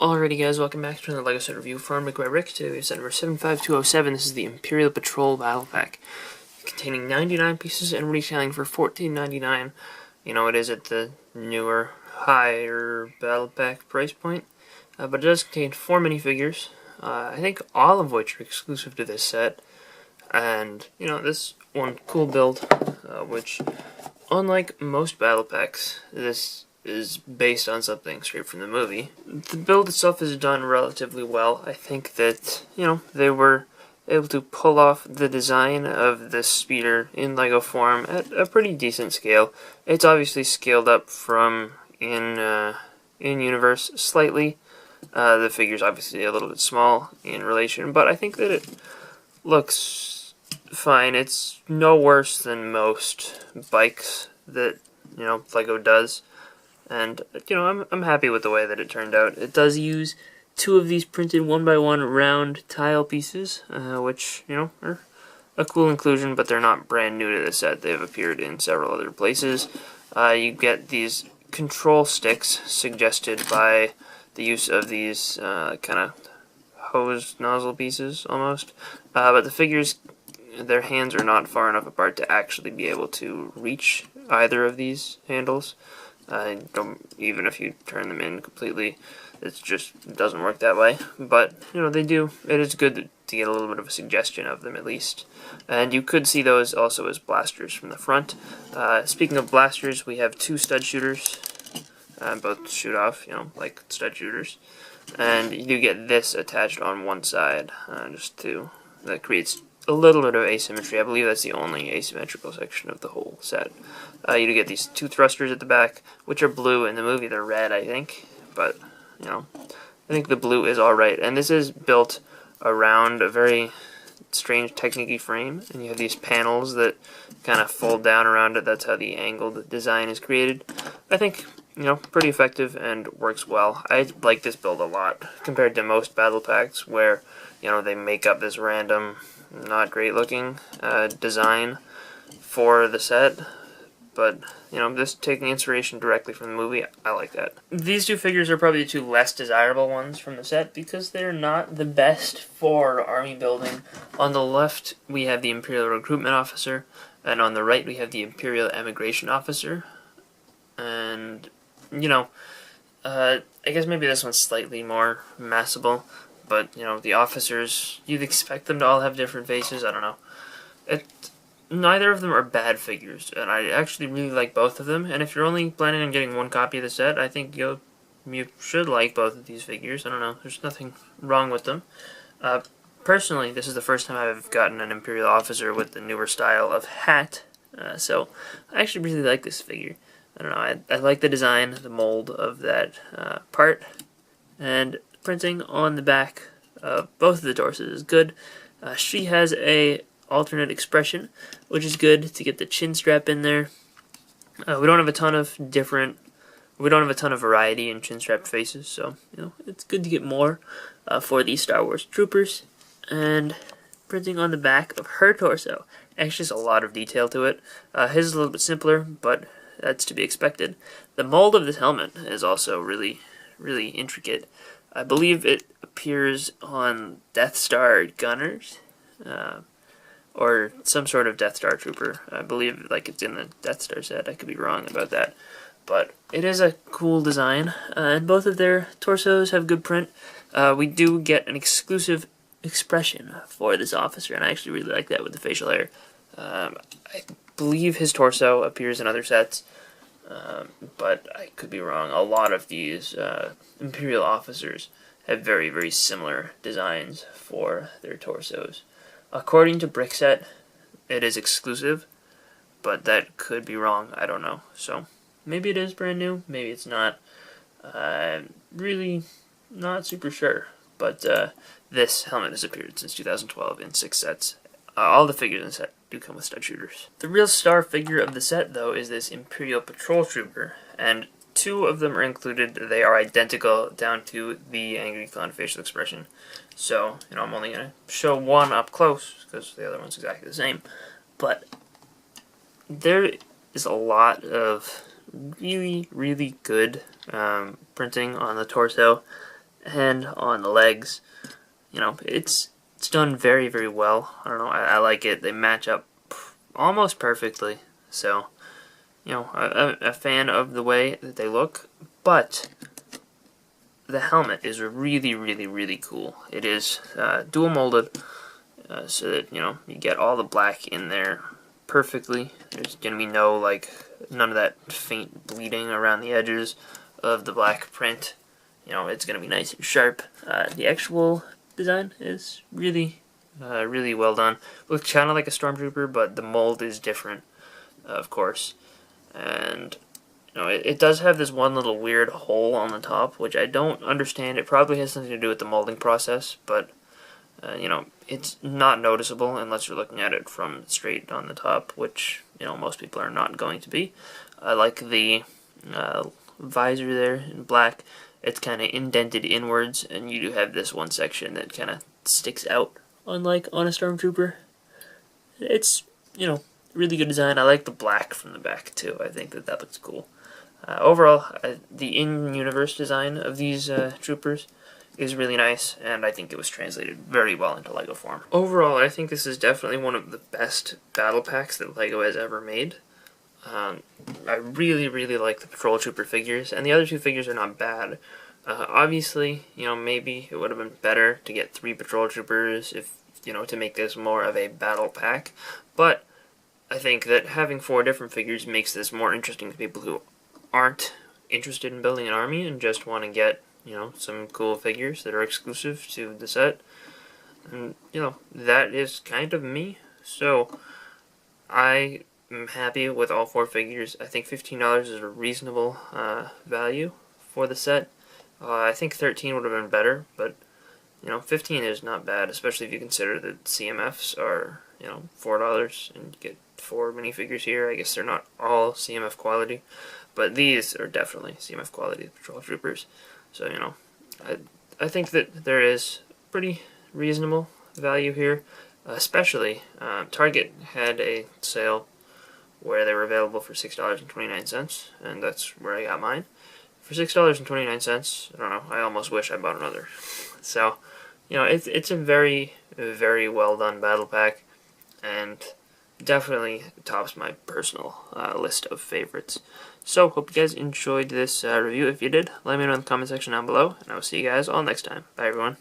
Alrighty guys, welcome back to another LEGO set review from BrickByBrick. Today we have set number 75207. This is the Imperial Patrol Battle Pack, containing 99 pieces and retailing for $14.99. You know, it is at the newer, higher Battle Pack price point, but it does contain 4 minifigures, I think all of which are exclusive to this set. And, you know, this one cool build, which, unlike most Battle Packs, this is based on something straight from the movie. The build itself is done relatively well. I think that, you know, they were able to pull off the design of this speeder in LEGO form at a pretty decent scale. It's obviously scaled up from in-universe slightly. The figure's obviously a little bit small in relation, but I think that it looks fine. It's no worse than most bikes that, you know, LEGO does. And, you know, I'm happy with the way that it turned out. It does use 2 of these printed 1x1 round tile pieces, which, you know, are a cool inclusion, but they're not brand new to the set. They've appeared in several other places. You get these control sticks suggested by the use of these kind of hose nozzle pieces, almost. But the figures, their hands are not far enough apart to actually be able to reach either of these handles. Even if you turn them in completely, it just doesn't work that way. But, you know, they do. It is good to get a little bit of a suggestion of them, at least. And you could see those also as blasters from the front. Speaking of blasters, we have 2 stud shooters. Both shoot off, you know, like stud shooters. And you do get this attached on one side, that creates a little bit of asymmetry. I believe that's the only asymmetrical section of the whole set. You do get these 2 thrusters at the back, which are blue. In the movie they're red, I think, but, you know, I think the blue is alright. And this is built around a very strange technique frame, and you have these panels that kind of fold down around it. That's how the angled design is created. I think, you know, pretty effective and works well. I like this build a lot compared to most battle packs where, you know, they make up this random, not great looking design for the set. But, you know, just taking inspiration directly from the movie, I like that. These 2 figures are probably the 2 less desirable ones from the set because they're not the best for army building. On the left, we have the Imperial Recruitment Officer, and on the right, we have the Imperial Emigration Officer. And, you know, I guess maybe this one's slightly more massable, but, you know, the officers, you'd expect them to all have different faces. I don't know. Neither of them are bad figures, and I actually really like both of them. And if you're only planning on getting 1 copy of the set, I think you should like both of these figures. I don't know, there's nothing wrong with them. Personally, this is the first time I've gotten an Imperial officer with the newer style of hat, so I actually really like this figure. I don't know, I like the design, the mold of that part, and printing on the back of both of the torsos is good. She has a alternate expression, which is good to get the chin strap in there. We don't have a ton of variety in chin strap faces, so, you know, it's good to get more for these Star Wars troopers. And printing on the back of her torso, actually, has a lot of detail to it. His is a little bit simpler, but that's to be expected. The mold of this helmet is also really, really intricate. I believe it appears on Death Star gunners, or some sort of Death Star trooper. I believe, like, it's in the Death Star set. I could be wrong about that. But it is a cool design, and both of their torsos have good print. We do get an exclusive expression for this officer, and I actually really like that with the facial hair. I believe his torso appears in other sets, but I could be wrong. A lot of these Imperial officers have very, very similar designs for their torsos. According to BrickSet, it is exclusive, but that could be wrong. I don't know. So maybe it is brand new, maybe it's not. I'm really not super sure. But this helmet has appeared since 2012 in 6 sets. All the figures in the set do come with stud shooters. The real star figure of the set, though, is this Imperial Patrol Trooper, and 2 of them are included. They are identical down to the angry clown facial expression. So, you know, I'm only going to show one up close because the other one's exactly the same. But there is a lot of really, really good printing on the torso. and on the legs. You know, it's done very, very well. I don't know, I like it. They match up almost perfectly. So, you know, I'm a fan of the way that they look, but the helmet is really, really, really cool. It is dual molded, so that, you know, you get all the black in there perfectly. There's gonna be no, like, none of that faint bleeding around the edges of the black print. You know, it's gonna be nice and sharp. The actual design is really, really well done. Looks kind of like a Stormtrooper, but the mold is different, of course. And you know, it does have this one little weird hole on the top, which I don't understand. It probably has something to do with the molding process, but you know, it's not noticeable unless you're looking at it from straight on the top, which, you know, most people are not going to be. I like the visor there in black. It's kind of indented inwards, and you do have this one section that kind of sticks out, unlike on a Stormtrooper. It's, you know, really good design. I like the black from the back too. I think that looks cool. Overall, the in-universe design of these troopers is really nice, and I think it was translated very well into LEGO form. Overall, I think this is definitely one of the best battle packs that LEGO has ever made. I really, really like the Patrol Trooper figures, and the other two figures are not bad. Obviously, you know, maybe it would have been better to get 3 Patrol Troopers if, you know, to make this more of a battle pack, but I think that having 4 different figures makes this more interesting to people who aren't interested in building an army and just want to get, you know, some cool figures that are exclusive to the set. And, you know, that is kind of me. So, I am happy with all 4 figures. I think $15 is a reasonable value for the set. I think 13 would have been better, but, you know, 15 is not bad, especially if you consider that CMFs are, you know, $4, and you get 4 minifigures here. I guess they're not all CMF quality, but these are definitely CMF quality Patrol Troopers. So, you know, I think that there is pretty reasonable value here, especially Target had a sale where they were available for $6.29, and that's where I got mine. For $6.29, I don't know, I almost wish I bought another. So, you know, it's a very, very well done battle pack, and definitely tops my personal list of favorites. So, hope you guys enjoyed this review. If you did, let me know in the comment section down below, and I will see you guys all next time. Bye, everyone.